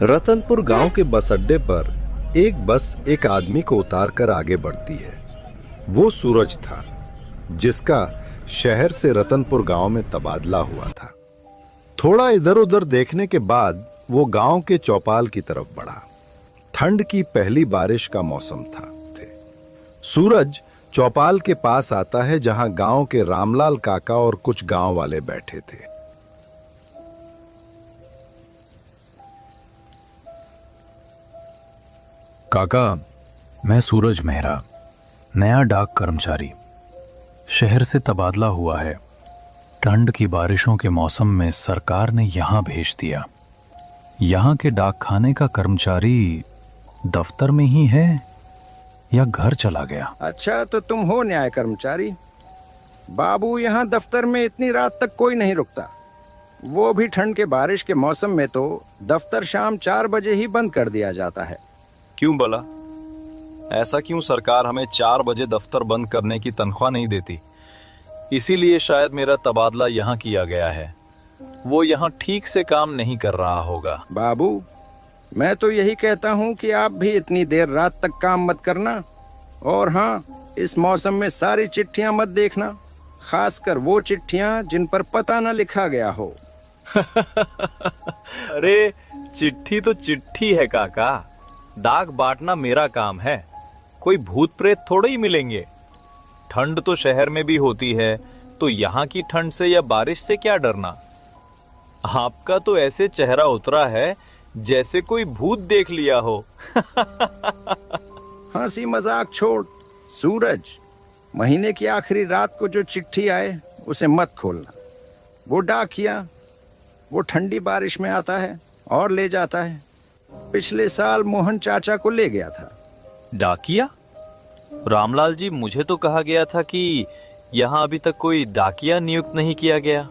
रतनपुर गांव के बस अड्डे पर एक बस एक आदमी को उतार कर आगे बढ़ती है। वो सूरज था, जिसका शहर से रतनपुर गांव में तबादला हुआ था। थोड़ा इधर उधर देखने के बाद वो गांव के चौपाल की तरफ बढ़ा। ठंड की पहली बारिश का मौसम था। सूरज चौपाल के पास आता है, जहां गांव के रामलाल काका और कुछ गांव वाले बैठे थे। काका, मैं सूरज मेहरा, नया डाक कर्मचारी। शहर से तबादला हुआ है। ठंड की बारिशों के मौसम में सरकार ने यहाँ भेज दिया। यहाँ के डाक खाने का कर्मचारी दफ्तर में ही है या घर चला गया? अच्छा, तो तुम हो न्याय कर्मचारी। बाबू, यहाँ दफ्तर में इतनी रात तक कोई नहीं रुकता। वो भी ठंड के बारिश के मौसम में तो दफ्तर शाम 4 बजे ही बंद कर दिया जाता है। क्यों भला? ऐसा क्यों सरकार हमें 4 बजे दफ्तर बंद करने की तनख्वाह नहीं देती? इसीलिए शायद मेरा तबादला यहाँ किया गया है। वो यहाँ ठीक से काम नहीं कर रहा होगा। बाबू, मैं तो यही कहता हूँ कि आप भी इतनी देर रात तक काम मत करना। और हाँ, इस मौसम में सारी चिट्ठियाँ मत देखना, खासकर वो चिट्ठियाँ जिन पर पता न लिखा गया हो। अरे, चिट्ठी तो चिट्ठी है काका। डाक बांटना मेरा काम है। कोई भूत प्रेत थोड़े ही मिलेंगे। ठंड तो शहर में भी होती है, तो यहाँ की ठंड से या बारिश से क्या डरना? आपका तो ऐसे चेहरा उतरा है जैसे कोई भूत देख लिया हो। हंसी मजाक छोड़ सूरज। महीने की आखिरी रात को जो चिट्ठी आए उसे मत खोलना। वो डाकिया वो ठंडी बारिश में आता है और ले जाता है। पिछले साल मोहन चाचा को ले गया था। डाकिया? रामलाल जी, मुझे तो कहा गया था कि यहाँ अभी तक कोई डाकिया नियुक्त नहीं किया गया।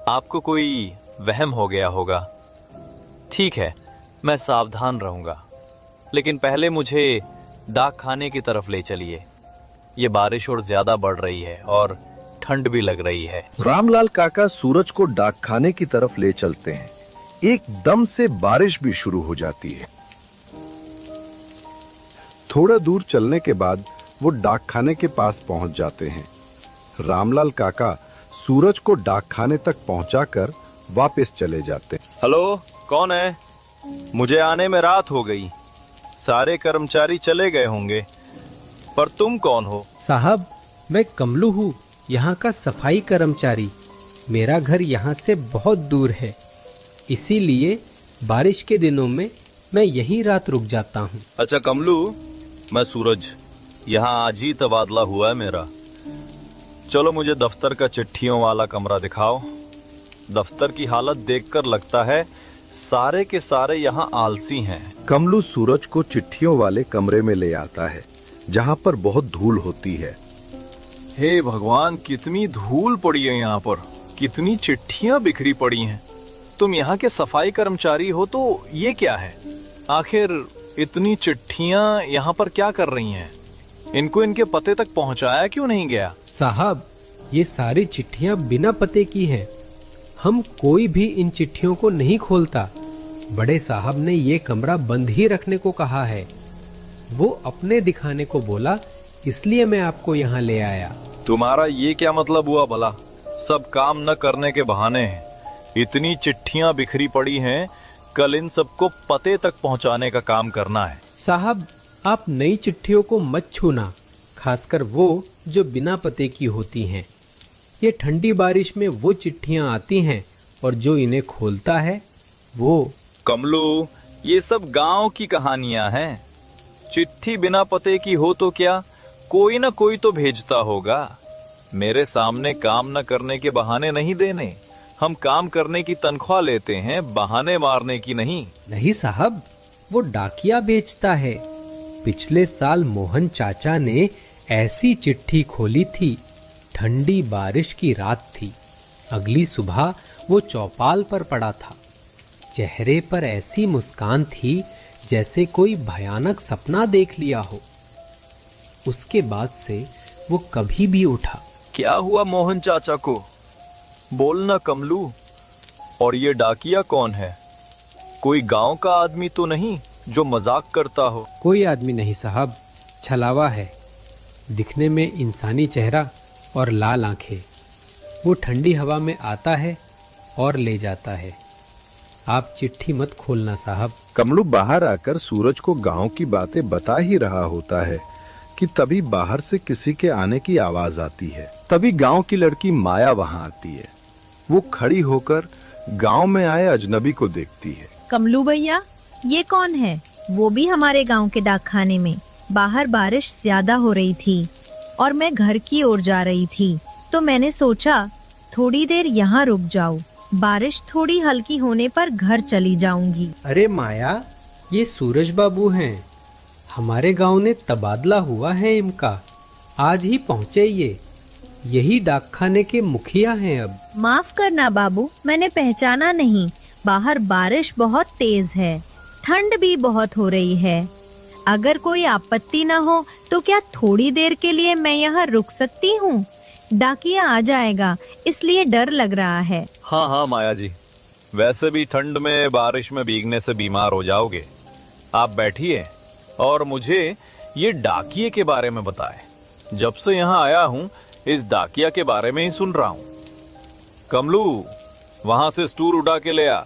आपको कोई वहम हो गया होगा। ठीक है, मैं सावधान रहूंगा, लेकिन पहले मुझे डाक खाने की तरफ ले चलिए। ये बारिश और ज्यादा बढ़ रही है और ठंड भी लग रही है। रामलाल काका सूरज को डाक खाने की तरफ ले चलते हैं। एकदम से बारिश भी शुरू हो जाती है। थोड़ा दूर चलने के बाद वो डाक खाने के पास पहुंच जाते हैं। रामलाल काका सूरज को डाक खाने तक पहुंचाकर वापस चले जाते हैं। हेलो, कौन है? मुझे आने में रात हो गई। सारे कर्मचारी चले गए होंगे, पर तुम कौन हो? साहब, मैं कमलू हूँ, यहाँ का सफाई कर्मचारी। मेरा घर यहाँ से बहुत दूर है, इसीलिए बारिश के दिनों में मैं यहीं रात रुक जाता हूँ। अच्छा कमलू, मैं सूरज। यहाँ आज ही तबादला हुआ है मेरा। चलो मुझे दफ्तर का चिट्ठियों वाला कमरा दिखाओ। दफ्तर की हालत देखकर लगता है सारे के सारे यहाँ आलसी हैं। कमलू सूरज को चिट्ठियों वाले कमरे में ले आता है, जहाँ पर बहुत धूल होती है। हे भगवान, कितनी धूल पड़ी है यहाँ पर। कितनी चिट्ठियां बिखरी पड़ी हैं। तुम यहाँ के सफाई कर्मचारी हो तो ये क्या है? आखिर इतनी चिट्ठियां यहाँ पर क्या कर रही हैं? इनको इनके पते तक पहुँचाया क्यों नहीं गया? साहब, ये सारी चिट्ठियाँ बिना पते की हैं। हम कोई भी इन चिट्ठियों को नहीं खोलता। बड़े साहब ने ये कमरा बंद ही रखने को कहा है। वो अपने दिखाने को बोला, इसलिए मैं आपको यहाँ ले आया। तुम्हारा ये क्या मतलब हुआ भला? सब काम न करने के बहाने हैं। इतनी चिट्ठियां बिखरी पड़ी हैं, कल इन सबको पते तक पहुंचाने का काम करना है। साहब, आप नई चिट्ठियों को मत छूना, खासकर वो जो बिना पते की होती हैं। ये ठंडी बारिश में वो चिट्ठियां आती हैं और जो इन्हें खोलता है वो। कमलू, ये सब गांव की कहानियां हैं। चिट्ठी बिना पते की हो तो क्या, कोई ना कोई तो भेजता होगा। मेरे सामने काम न करने के बहाने नहीं देने। हम काम करने की तनख्वाह लेते हैं, बहाने मारने की नहीं। नहीं साहब, वो डाकिया बेचता है। पिछले साल मोहन चाचा ने ऐसी चिट्ठी खोली थी। ठंडी बारिश की रात थी। अगली सुबह वो चौपाल पर पड़ा था। चेहरे पर ऐसी मुस्कान थी जैसे कोई भयानक सपना देख लिया हो। उसके बाद से वो कभी भी उठा। क्या हुआ मोहन चाचा को? बोलना कमलू। और ये डाकिया कौन है? कोई गांव का आदमी तो नहीं जो मजाक करता हो? कोई आदमी नहीं साहब, छलावा है। दिखने में इंसानी चेहरा और लाल आंखें। वो ठंडी हवा में आता है और ले जाता है। आप चिट्ठी मत खोलना साहब। कमलू बाहर आकर सूरज को गांव की बातें बता ही रहा होता है कि तभी बाहर से किसी के आने की आवाज आती है। तभी गांव की लड़की माया वहां आती है। वो खड़ी होकर गांव में आए अजनबी को देखती है। कमलू भैया, ये कौन है? वो भी हमारे गांव के डाकखाने में। बाहर बारिश ज्यादा हो रही थी और मैं घर की ओर जा रही थी, तो मैंने सोचा थोड़ी देर यहाँ रुक जाऊं। बारिश थोड़ी हल्की होने पर घर चली जाऊंगी। अरे माया, ये सूरज बाबू हैं। हमारे गांव ने तबादला हुआ है इनका। आज ही पहुँचे ये। यही डाकखाने के मुखिया हैं अब। माफ करना बाबू, मैंने पहचाना नहीं। बाहर बारिश बहुत तेज है, ठंड भी बहुत हो रही है। अगर कोई आपत्ति न हो तो क्या थोड़ी देर के लिए मैं यहाँ रुक सकती हूँ? डाकिया आ जाएगा, इसलिए डर लग रहा है। हाँ हाँ माया जी, वैसे भी ठंड में बारिश में भीगने से बीमार हो जाओगे। आप बैठिए और मुझे ये डाकिये के बारे में बताएं। जब से यहाँ आया हूँ इस डाकिया के बारे में ही सुन रहा हूँ। कमलू, वहां से स्टूल उठा के ले आ।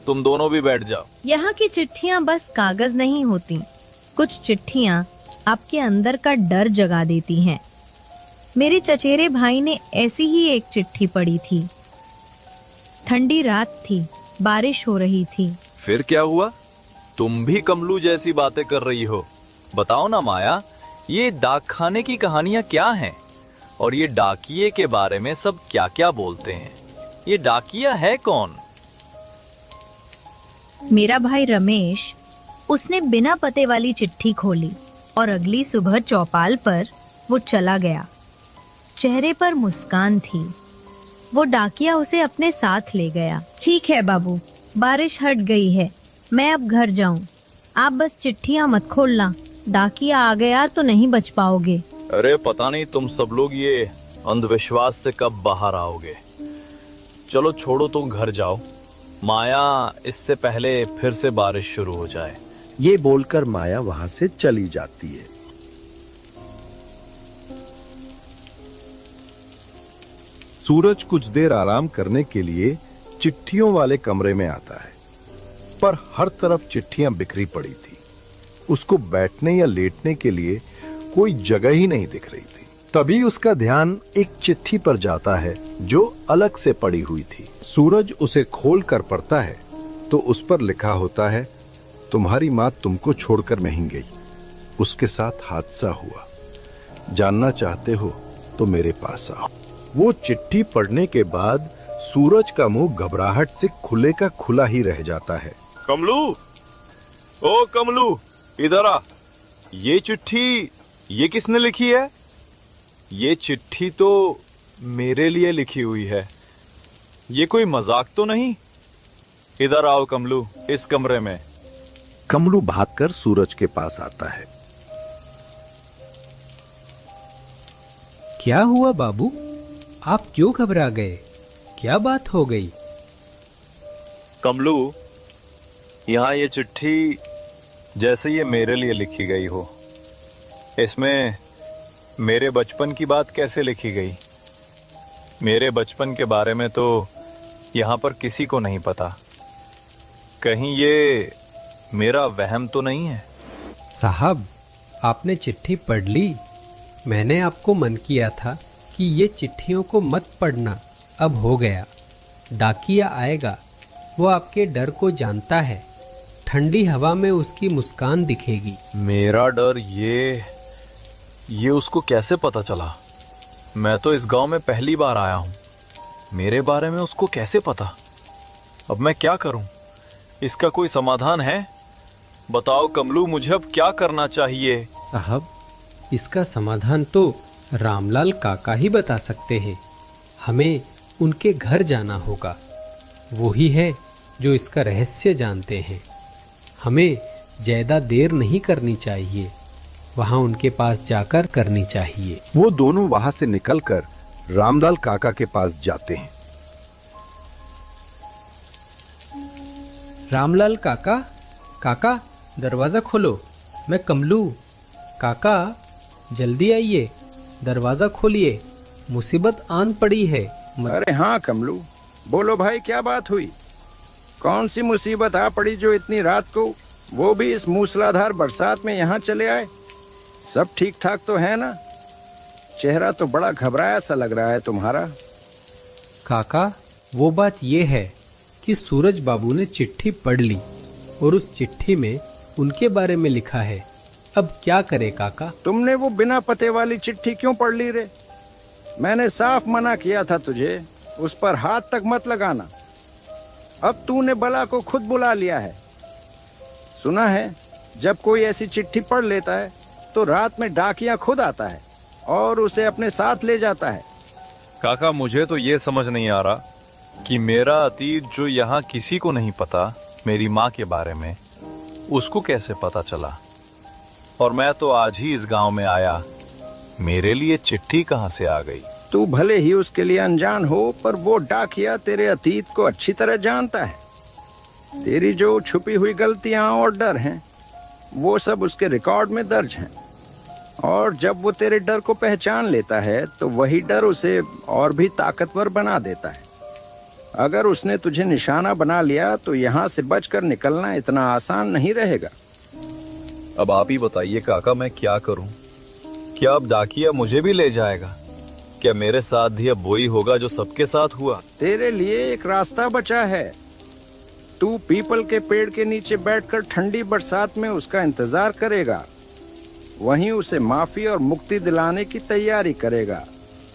तुम दोनों भी बैठ जाओ। यहाँ की चिट्ठियाँ बस कागज नहीं होती। कुछ चिट्ठियाँ आपके अंदर का डर जगा देती हैं। मेरे चचेरे भाई ने ऐसी ही एक चिट्ठी पढ़ी थी। ठंडी रात थी, बारिश हो रही थी। फिर क्या हुआ? तुम भी कमलू जैसी बातें कर रही हो। बताओ ना माया, ये डाकखाने की कहानियां क्या हैं? और ये डाकिये के बारे में सब क्या क्या बोलते हैं? ये डाकिया है कौन? मेरा भाई रमेश, उसने बिना पते वाली चिट्ठी खोली और अगली सुबह चौपाल पर वो चला गया। चेहरे पर मुस्कान थी। वो डाकिया उसे अपने साथ ले गया। ठीक है बाबू, बारिश हट गई है, मैं अब घर जाऊं। आप बस चिट्ठियां मत खोलना, डाकिया आ गया तो नहीं बच पाओगे। अरे पता नहीं तुम सब लोग ये अंधविश्वास से कब बाहर आओगे। चलो छोड़ो, तुम घर जाओ। माया, इससे पहले फिर से बारिश शुरू हो जाए। ये बोलकर माया वहां से चली जाती है। सूरज कुछ देर आराम करने के लिए चिट्ठियों वाले कमरे में आता है, पर हर तरफ चिट्ठियां बिखरी पड़ी थी। उसको बैठने या लेटने के लिए कोई जगह ही नहीं दिख रही थी। तभी उसका ध्यान एक चिट्ठी पर जाता है जो अलग से पड़ी हुई थी। सूरज उसे खोल कर पढ़ता है तो उस पर लिखा होता है, तुम्हारी माँ तुमको छोड़कर नहीं गई, उसके साथ हादसा हुआ। जानना चाहते हो तो मेरे पास आओ। वो चिट्ठी पढ़ने के बाद सूरज का मुंह घबराहट से खुले का खुला ही रह जाता है। कमलू, ओ कमलू, इधर आ। ये चिट्ठी ये किसने लिखी है? ये चिट्ठी तो मेरे लिए लिखी हुई है। ये कोई मजाक तो नहीं? इधर आओ कमलू, इस कमरे में। कमलू भागकर सूरज के पास आता है। क्या हुआ बाबू? आप क्यों घबरा गए? क्या बात हो गई? कमलू, यहाँ ये चिट्ठी जैसे ये मेरे लिए लिखी गई हो। इसमें मेरे बचपन की बात कैसे लिखी गई? मेरे बचपन के बारे में तो यहाँ पर किसी को नहीं पता। कहीं ये मेरा वहम तो नहीं है? साहब, आपने चिट्ठी पढ़ ली। मैंने आपको मन किया था कि ये चिट्ठियों को मत पढ़ना। अब हो गया। डाकिया आएगा, वो आपके डर को जानता है। ठंडी हवा में उसकी मुस्कान दिखेगी। मेरा डर ये उसको कैसे पता चला? मैं तो इस गांव में पहली बार आया हूँ। मेरे बारे में उसको कैसे पता? अब मैं क्या करूं? इसका कोई समाधान है? बताओ कमलू, मुझे अब क्या करना चाहिए? साहब, इसका समाधान तो रामलाल काका ही बता सकते हैं। हमें उनके घर जाना होगा। वो ही है जो इसका रहस्य जानते हैं। हमें ज्यादा देर नहीं करनी चाहिए, वहां उनके पास जाकर करनी चाहिए। वो दोनों वहां से निकलकर रामलाल काका के पास जाते हैं। रामलाल काका, काका दरवाज़ा खोलो, मैं कमलू। काका जल्दी आइए, दरवाज़ा खोलिए, मुसीबत आन पड़ी है। अरे हाँ कमलू, बोलो भाई, क्या बात हुई? कौन सी मुसीबत आ पड़ी जो इतनी रात को, वो भी इस मूसलाधार बरसात में यहाँ चले आए? सब ठीक ठाक तो है ना? चेहरा तो बड़ा घबराया सा लग रहा है तुम्हारा। काका वो बात ये है कि सूरज बाबू ने चिट्ठी पढ़ ली और उस चिट्ठी में उनके बारे में लिखा है। अब क्या करे काका? तुमने वो बिना पते वाली चिट्ठी क्यों पढ़ ली रे? मैंने साफ मना किया था तुझे उस पर हाथ तक मत लगाना। अब तूने बला को खुद बुला लिया है। सुना है जब कोई ऐसी चिट्ठी पढ़ लेता है तो रात में डाकिया खुद आता है और उसे अपने साथ ले जाता है। काका मुझे तो ये समझ नहीं आ रहा कि मेरा अतीत जो यहाँ किसी को नहीं पता, मेरी माँ के बारे में, उसको कैसे पता चला। और मैं तो आज ही इस गांव में आया, मेरे लिए चिट्ठी कहाँ से आ गई? तू भले ही उसके लिए अनजान हो, पर वो डाकिया तेरे अतीत को अच्छी तरह जानता है। तेरी जो छुपी हुई गलतियां और डर हैं, वो सब उसके रिकॉर्ड में दर्ज हैं। और जब वो तेरे डर को पहचान लेता है तो वही डर उसे और भी ताकतवर बना देता है। अगर उसने तुझे निशाना बना लिया तो यहाँ से बचकर निकलना इतना आसान नहीं रहेगा। अब आप ही बताइए काका, मैं क्या करूं? क्या अब डाकिया मुझे भी ले जाएगा? क्या मेरे साथ भी अब वही होगा जो सबके साथ हुआ? तेरे लिए एक रास्ता बचा है। तू पीपल के पेड़ के नीचे बैठकर ठंडी बरसात में उसका इंतजार करेगा। वहीं उसे माफी और मुक्ति दिलाने की तैयारी करेगा,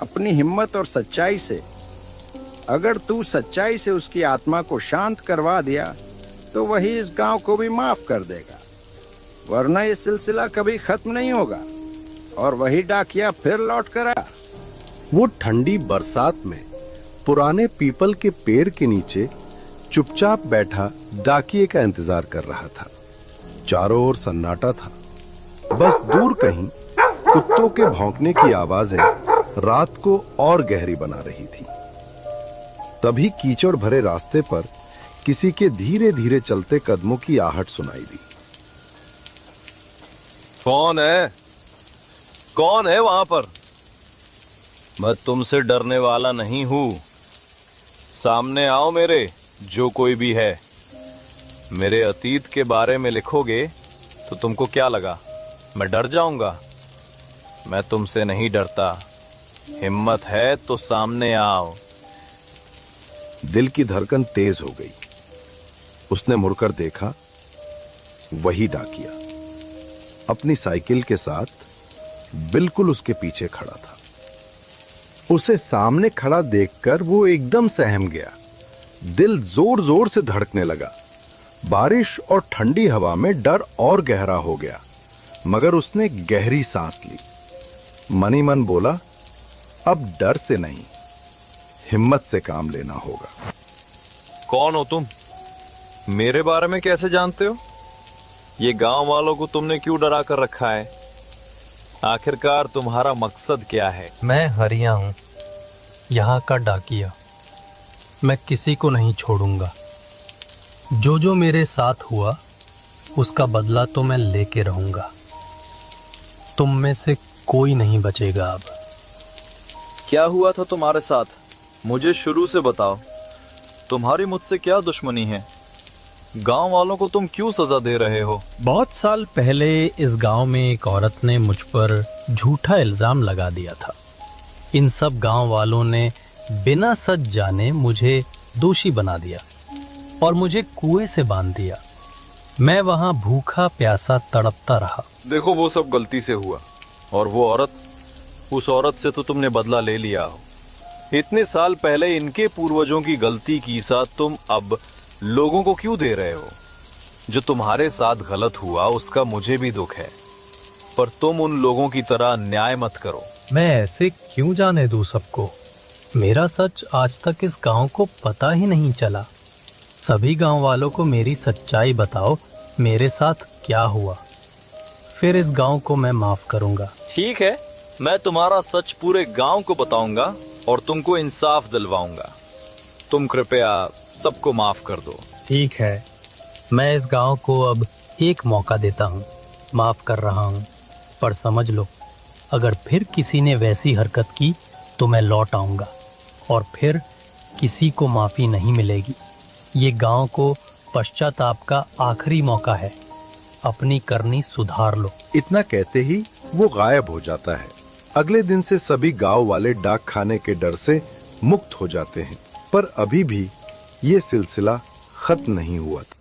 अपनी हिम्मत और सच्चाई से। अगर तू सच्चाई से उसकी आत्मा को शांत करवा दिया तो वही इस गांव को भी माफ कर देगा, वरना ये सिलसिला कभी खत्म नहीं होगा और वही डाकिया फिर लौट कर आया। वो ठंडी बरसात में पुराने पीपल के पेड़ के नीचे चुपचाप बैठा डाकिये का इंतजार कर रहा था। चारों ओर सन्नाटा था, बस दूर कहीं कुत्तों के भौंकने की आवाजें रात को और गहरी बना रही थी। तभी कीचड़ भरे रास्ते पर किसी के धीरे धीरे चलते कदमों की आहट सुनाई दी। कौन है? कौन है वहां पर? मैं तुमसे डरने वाला नहीं हूं। सामने आओ मेरे, जो कोई भी है। मेरे अतीत के बारे में लिखोगे तो तुमको क्या लगा, मैं डर जाऊंगा? मैं तुमसे नहीं डरता। हिम्मत है तो सामने आओ। दिल की धड़कन तेज हो गई। उसने मुड़कर देखा, वही डाकिया अपनी साइकिल के साथ बिल्कुल उसके पीछे खड़ा था। उसे सामने खड़ा देखकर वो एकदम सहम गया। दिल जोर जोर से धड़कने लगा। बारिश और ठंडी हवा में डर और गहरा हो गया, मगर उसने गहरी सांस ली। मन ही मन बोला, अब डर से नहीं, हिम्मत से काम लेना होगा। कौन हो तुम? मेरे बारे में कैसे जानते हो? ये गांव वालों को तुमने क्यों डरा कर रखा है? आखिरकार तुम्हारा मकसद क्या है? मैं हरिया हूं, यहाँ का डाकिया। मैं किसी को नहीं छोड़ूंगा। जो जो मेरे साथ हुआ उसका बदला तो मैं लेके रहूंगा। तुम में से कोई नहीं बचेगा अब। क्या हुआ था तुम्हारे साथ? मुझे शुरू से बताओ। तुम्हारी मुझसे क्या दुश्मनी है? गांव वालों को तुम क्यों सजा दे रहे हो? बहुत साल पहले इस गांव में एक औरत ने मुझ पर झूठा इल्जाम लगा दिया था। इन सब गांव वालों ने बिना सच जाने मुझे दोषी बना दिया और मुझे कुएं से बांध दिया। मैं वहां भूखा प्यासा तड़पता रहा। देखो, वो सब गलती से हुआ, और वो औरत, उस औरत से तो तुमने बदला ले लिया हो। इतने साल पहले इनके पूर्वजों की गलती की साथ तुम अब लोगों को क्यों दे रहे हो? जो तुम्हारे साथ गलत हुआ उसका मुझे भी दुख है, पर तुम उन लोगों की तरह न्याय मत करो। मैं ऐसे क्यों जाने दूं सबको? मेरा सच आज तक इस गांव को पता ही नहीं चला। सभी गांव वालों को मेरी सच्चाई बताओ, मेरे साथ क्या हुआ, फिर इस गांव को मैं माफ करूंगा। ठीक है, मैं तुम्हारा सच पूरे गांव को बताऊंगा और तुमको इंसाफ दिलवाऊंगा। तुम कृपया सबको माफ कर दो। ठीक है, मैं इस गांव को अब एक मौका देता हूँ, माफ कर रहा हूँ, पर समझ लो अगर फिर किसी ने वैसी हरकत की तो मैं लौट आऊँगा और फिर किसी को माफ़ी नहीं मिलेगी। ये गांव को पश्चाताप का आखिरी मौका है, अपनी करनी सुधार लो। इतना कहते ही वो गायब हो जाता है। अगले दिन से सभी गांव वाले डाक खाने के डर से मुक्त हो जाते हैं, पर अभी भी ये सिलसिला खत्म नहीं हुआ था।